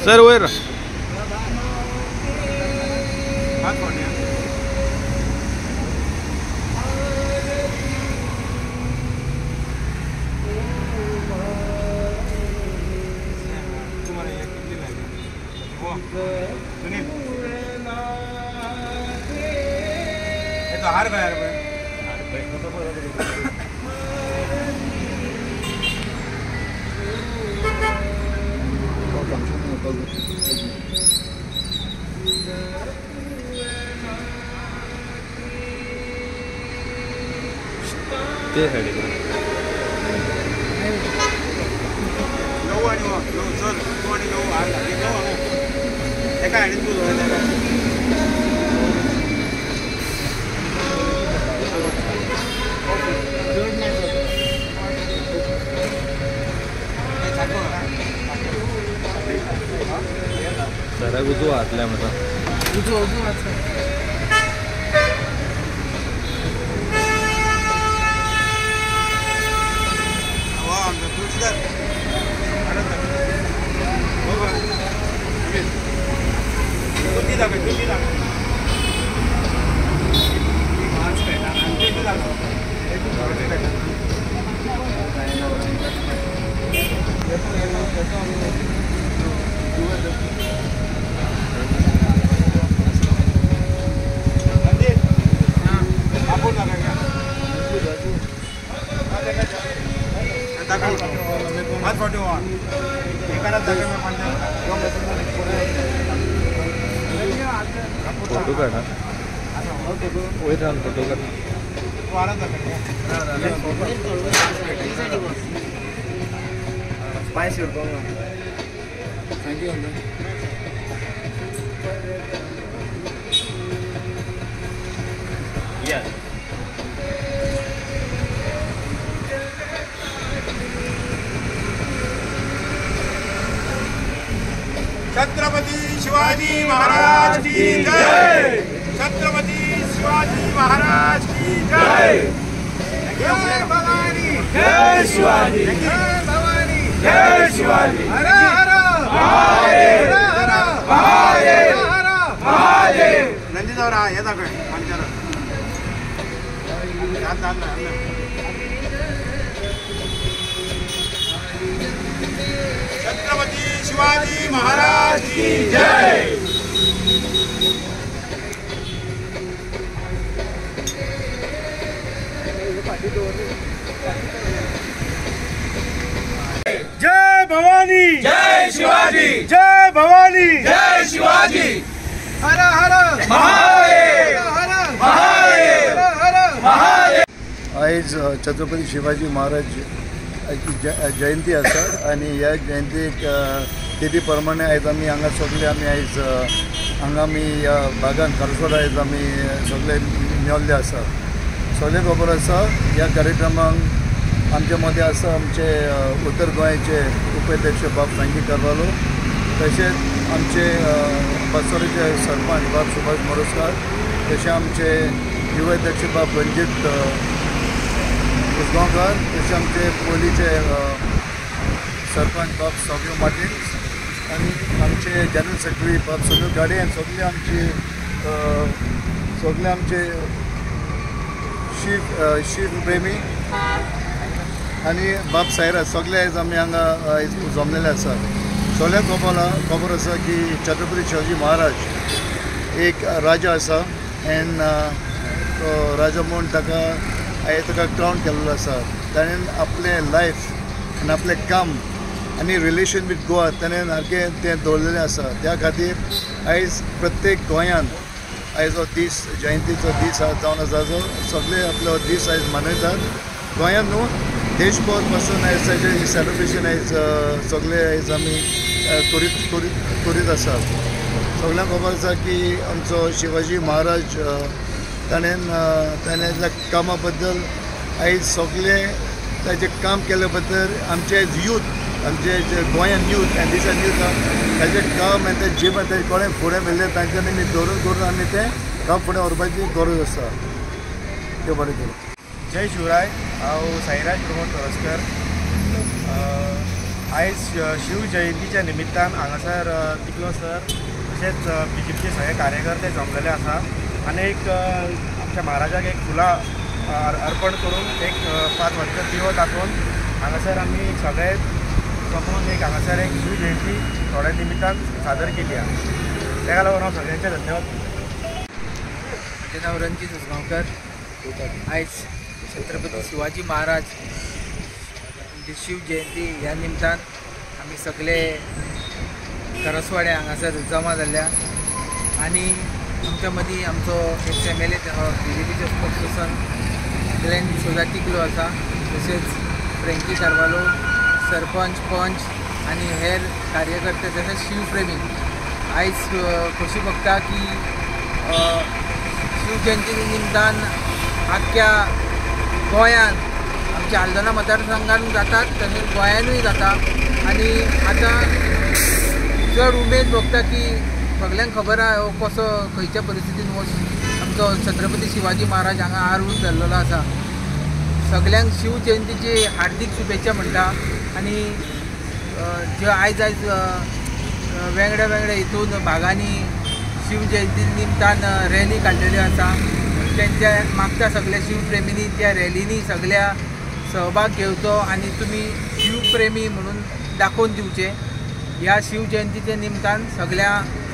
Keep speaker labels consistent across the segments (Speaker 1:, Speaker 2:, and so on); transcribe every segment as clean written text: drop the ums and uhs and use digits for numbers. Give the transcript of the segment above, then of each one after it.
Speaker 1: Sir वयर
Speaker 2: हार बाहेर
Speaker 1: ते साईड जरा उजवा हातल्या माझा फोटो काढा वयर राहून फोटो काढा
Speaker 2: छत्रपती शिवाजी महाराज की जय। छत्रपती शिवाजी महाराज की जय। जय भवानी जय शिवाजी जय भवानी जय शिवाजी हर हर महादेव हर हर महादेव हर हर महादेव नंदीजवरा येता काय पंचार छत्रपती शिवाजी महाराज की जय। जय भवानी जय शिवाजी जय भवानी जय शिवाजी हर हर महादेव हर महादेव हर महादेव।
Speaker 3: आज छत्रपती शिवाजी महाराज जयंती आसा आणि ह्या जयंतीक तिथी प्रमाणे आयज आमी हांगा सगळे आमी आयज हांगा आमी ह्या बागान कारसोड आयज आमी सगळे मेळल्ले आसा। सगळे खबर आसा ह्या कार्यक्रमाक आमचे मदें आसा आमचे उत्तर गोंयचे उपाध्यक्ष बाब फ्रँकी कारवालो, तशेंच आमचे पाचोरेचे सरपंच बाब सुभाष मोरजकार, तशें आमचे युवा अध्यक्ष बाब रणजीत उसगांवकार, तशें आमचे पयलींचे सरपंच बाब सौम्य पाटील आनी आमचे जनरल सेक्रेटरी बाब सुनील गाडे आनी सगळे आमचे शीफ प्रेमी आनी बाब सायरा सगळे आयज आमी हांगा आयज जमलेले आसा। सगळ्यांक खबर आसा की छत्रपती शिवाजी महाराज एक राजा आसा एन तो राजा म्हणून ताका क्राउन केल्लो आसा। ताणें आपलें लायफ आनी आपलें काम आनी रिलेशन वीथ गोवा ताणें सारकें तें दवरलेलें आसा। त्या खातीर आयज प्रत्येक गोंयांत आयज हो दीस जयंतीचो दीस जावन आसा जो सगळे आपलो दीस आयज मनयतात। गोंयांत न्हू देशभर पासून आयज ताचें सेलिब्रेशन आयज सगळे आयज आमी करीत आसा। सगळ्यांक खबर आसा की आमचो शिवाजी महाराज ताणें कामा बद्दल आयज सगळे ताचें काम केले बद्दल आमचे यूथ आमचे जे गोंयान यूथ एंड दिसान यूथ ताचें काम आनी तें जीवन तें कोणें फुडें व्हेल्लें तांच्यांनी आमी धरून करून आमी तें काम फुडें व्हरपाची गरज आसा। देव बरें करूं।
Speaker 2: जय शिवराय। हांव साईराज प्रमोद तोरसकर। आयज शिव जयंतीच्या निमित्तान हांगासर तिकलो सर तशेंच BJPचे सगळे कार्यकर्ते जमलेले आसा आनी एक आमच्या महाराजाक एक फुलां अर्पण करून एक 5 वर्सां दिवो दाखोवन हांगासर आमी सगळे जमून एक हांगासर एक शिव जयंती थोड्या निमित्तान सादर केली आहे. ताका लागून हांव सगळ्यांचे धन्यवाद.
Speaker 4: म्हजें नांव रणजीत उसगांवकर. आयज छत्रपती शिवाजी महाराज शिव जयंती ह्या निमतान आमी सगळे करसवाडे हांगासर जमा जाल्ल्या आनी आमच्या मदीं आमचो एक MLA BJPचो स्पोक्सपर्सन ग्लेन डिसोजा टिकलो आसा, तशेंच फ्रँकी कारवालो, सरपंच, पंच आनी हेर कार्यकर्ते तशेंच शिवप्रेमी. आयज खोशी भोगता की शिव जयंती निमतान आख्या गोंयान आमच्या आल्दोना मतदारसंघान जातात तशेंच गोंयानूय जाता आनी आतां चड उमेद भोगता की सगल्यांक खबर आहा हो कसो खंयच्या परिस्थितीन हो आमचो छत्रपती शिवाजी महाराज हांगा आरून जाल्लो आसा. सगल्यांक शिव जयंतीची हार्दिक शुभेच्छा म्हणटा आनी ज्यो आयज वेगळ्या वेगळ्या हितून भागांनी शिव जयंती निमतान रॅली काडलेल्यो आसा. तेंच्या मागता सगळ्या शिवप्रेमींनी त्या रॅलीनी सगळ्या सहभाग घेवचो आनी तुमी शिवप्रेमी म्हणून दाखोवन दिवचे. ह्या शिव जयंतीच्या निमतान सगळ्या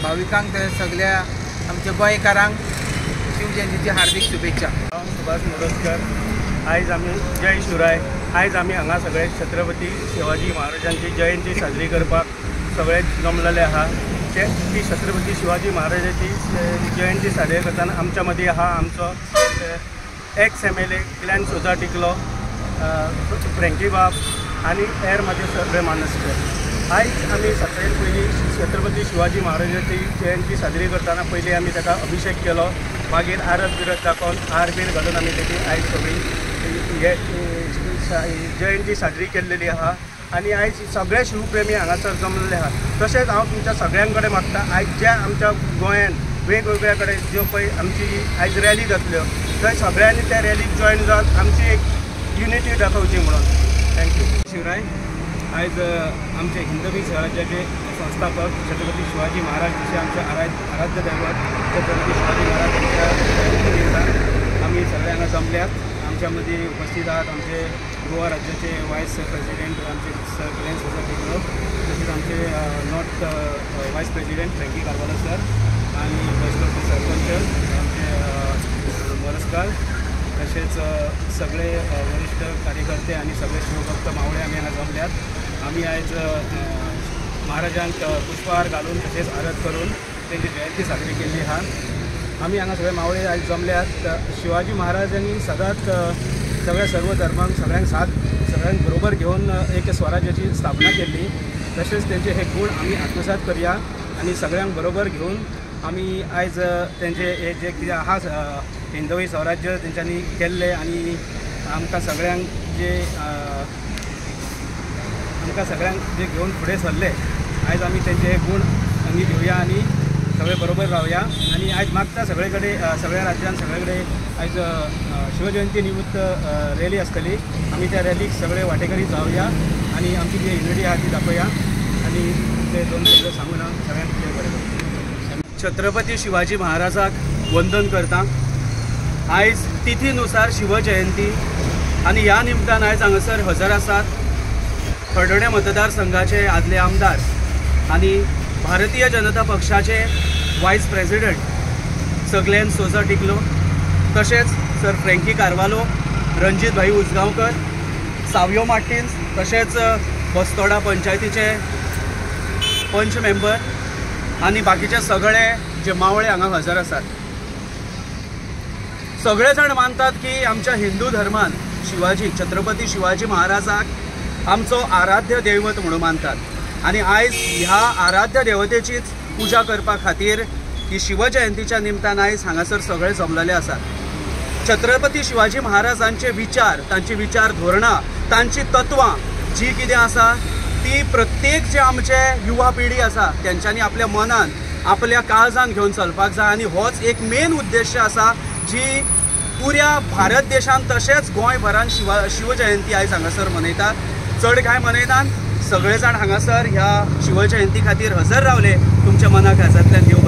Speaker 4: भाविकांक सगळ्या आमच्या गोंयकारांक शिव जयंतीची हार्दिक शुभेच्छा.
Speaker 2: सुभाष मोरजकर. आयज आमी जय शिवराय. आयज आमी हांगा सगळे छत्रपती शिवाजी महाराजांची जयंती साजरी करपाक सगळे जमलेले आहा. ती छत्रपती शिवाजी महाराजाची जयंती साजरी करताना आमच्या मदीं आहा आमचो एक्स MLA ग्लेन डिसोजा टिकलो, फ्रँकी बाब आनी हेर म्हाजे सगळे मानसकर. आयज आमी सगळ्यात पयलीं छत्रपती शिवाजी महाराजाची जयंती साजरी करताना पयलीं आमी ताका अभिषेक केलो, मागीर आरत बिरत दाखोवन हार बीर घालून आमी तेजी आयज सगळी जयंती साजरी केल्लेली आहा. आनी आयज सगळे शिवप्रेमी हांगासर जमलेले आहा. तशेंच हांव तुमच्या सगळ्यां कडेन मागता आयज ज्या आमच्या गोंयान वेगवेगळ्या कडेन ज्यो पळय आमची आयज रॅली जातल्यो थंय सगळ्यांनी त्या रॅलीक जॉयन जावन आमची एक युनिटी दाखोवची म्हणून. थँक्यू.
Speaker 1: शिवराय. आयज आमचे हिंदवी स्वराज्याचे संस्थापक छत्रपती शिवाजी महाराज जसे आमचे आराध्य दैवत छत्रपती शिवाजी महाराज आम्ही सगळ्यांना जमल्यात. आमच्यामध्ये उपस्थित आहात आमचे गोवा राज्याचे व्हाईस प्रेसिडेंट आमचे सर ग्लेन डिसोजा टिकलो, तसेच आमचे north vice president Frankie Carvalho sir आणि वैष्णवचे सरपंच आमचे मोरजकर, तसेच सगळे वरिष्ठ कार्यकर्ते आणि सगळे शिवभक्त मावळे आम्ही हांगा जमल्यात. आम्ही आयज महाराजांक पुष्पहार घालून तसेच आरत करून त्यांची जयंती साजरी केली आहा. आम्ही हांगा सगळे मावळे आयज जमल्यात. शिवाजी महाराजांनी सदांच सगळ्या सर्व धर्मांक सगळ्यांक बरोबर घेऊन एक स्वराज्याची स्थापना केली. तसेच त्यांचे हे गुण आम्ही आत्मसात करूया आणि सगळ्यांक बरोबर घेऊन आम्ही आयज त्यांचे हे जे कितें आहा हिंदवी स्वराज्य तेंच्यांनी केल्ले आणि आमकां सगळ्यांक जे घेऊन फुडें सरले आयज आमी तेंचे गुण आमी घेवया आणि सगळे बरोबर रावया. आणि आयज मागता सगळे कडेन सगळ्या राज्यान सगळे कडेन आयज शिवजयंती निमित्त रॅली आसतली. आमी त्या रॅलीक सगळे वांटेकरी जावया आणि आमची जी युनिटी आहा ती दाखोवया आणि ते 2 शब्द सांगून हांव सगळ्यांक कितें बरें. छत्रपती शिवाजी महाराजाक वंदन करता. आयज तिथीनुसार शिवजयंती आणि ह्या निमतान आयज हांगासर हजर आसात खर्डोणे मतदारसंघाचे आदले आमदार आणि भारतीय जनता पक्षाचे vice president sir Glenn D'Souza Ticlo, तसेच सर फ्रँकी कारवालो, रणजीत भाई उसगांवकर, सावियो मार्टिन्स, तसेच बस्तोडा पंचायतीचे पंच मेंबर आणि बाकीचे सगळे जे मावळे हांगा हजर आसात. सगळे जण मानतात की आमच्या हिंदू धर्मान शिवाजी छत्रपती शिवाजी महाराजाक आमचो आराध्य दैवत म्हणून मानतात. आणि आयज ह्या आराध्य देवतेचीच पूजा करपा खातीर ही शिवजयंतीच्या निमतान आयज हांगासर सगळे जमलेले आसात. छत्रपती शिवाजी महाराजांचे विचार, तांची विचार धोरणां, तांची तत्वां जी कितें आसा ती प्रत्येक जे आमचे युवा पिढी आसा तेंच्यांनी आपल्या मनान आपल्या काळजान घेवन चलपाक जाय. आणि होच एक मेन उद्देश आसा जी पुऱ्या भारत देशान तशेंच गोंयभरान शिवजयंती आयज हांगासर मनयतात. चड कांय मनयनात, सगळे जाण हांगासर ह्या शिव जयंती खातीर हजर रावले. तुमच्या मनाक ह्याच्यातल्यान देव